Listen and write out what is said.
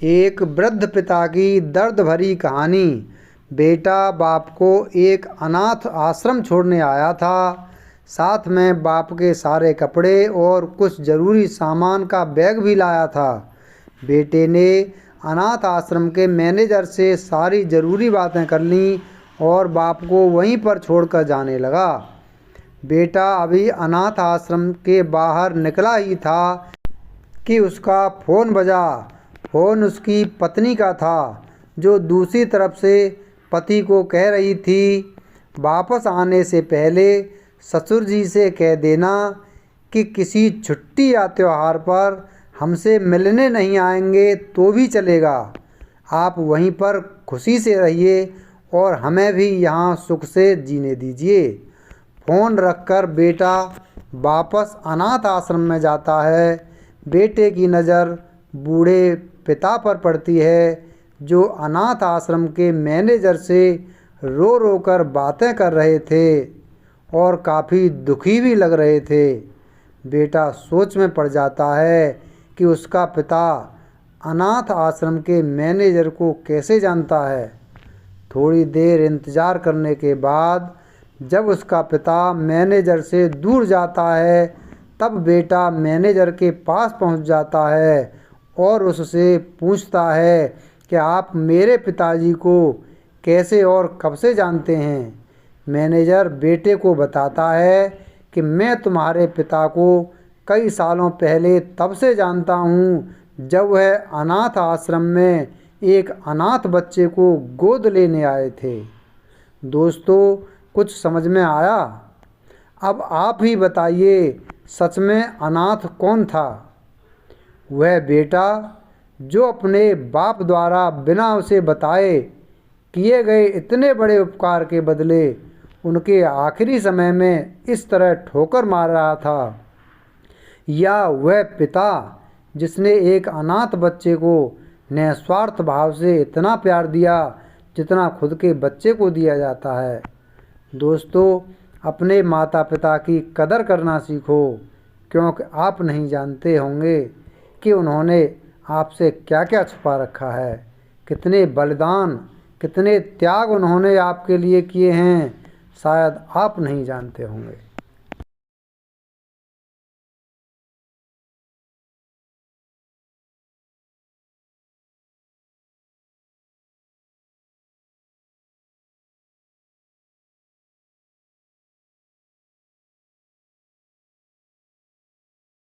एक वृद्ध पिता की दर्द भरी कहानी। बेटा बाप को एक अनाथ आश्रम छोड़ने आया था। साथ में बाप के सारे कपड़े और कुछ ज़रूरी सामान का बैग भी लाया था। बेटे ने अनाथ आश्रम के मैनेजर से सारी ज़रूरी बातें कर लीं और बाप को वहीं पर छोड़कर जाने लगा। बेटा अभी अनाथ आश्रम के बाहर निकला ही था कि उसका फ़ोन बजा। फ़ोन उसकी पत्नी का था, जो दूसरी तरफ से पति को कह रही थी, वापस आने से पहले ससुर जी से कह देना कि किसी छुट्टी या त्योहार पर हमसे मिलने नहीं आएंगे तो भी चलेगा। आप वहीं पर खुशी से रहिए और हमें भी यहाँ सुख से जीने दीजिए। फ़ोन रखकर बेटा वापस अनाथ आश्रम में जाता है। बेटे की नज़र बूढ़े पिता पर पड़ती है, जो अनाथ आश्रम के मैनेजर से रो रो कर बातें कर रहे थे और काफ़ी दुखी भी लग रहे थे। बेटा सोच में पड़ जाता है कि उसका पिता अनाथ आश्रम के मैनेजर को कैसे जानता है। थोड़ी देर इंतज़ार करने के बाद जब उसका पिता मैनेजर से दूर जाता है, तब बेटा मैनेजर के पास पहुंच जाता है और उससे पूछता है कि आप मेरे पिताजी को कैसे और कब से जानते हैं। मैनेजर बेटे को बताता है कि मैं तुम्हारे पिता को कई सालों पहले तब से जानता हूँ, जब वह अनाथ आश्रम में एक अनाथ बच्चे को गोद लेने आए थे। दोस्तों, कुछ समझ में आया? अब आप ही बताइए, सच में अनाथ कौन था? वह बेटा जो अपने बाप द्वारा बिना उसे बताए किए गए इतने बड़े उपकार के बदले उनके आखिरी समय में इस तरह ठोकर मार रहा था, या वह पिता जिसने एक अनाथ बच्चे को निस्वार्थ भाव से इतना प्यार दिया जितना खुद के बच्चे को दिया जाता है। दोस्तों, अपने माता पिता की कदर करना सीखो, क्योंकि आप नहीं जानते होंगे कि उन्होंने आपसे क्या क्या छुपा रखा है। कितने बलिदान, कितने त्याग उन्होंने आपके लिए किए हैं, शायद आप नहीं जानते होंगे।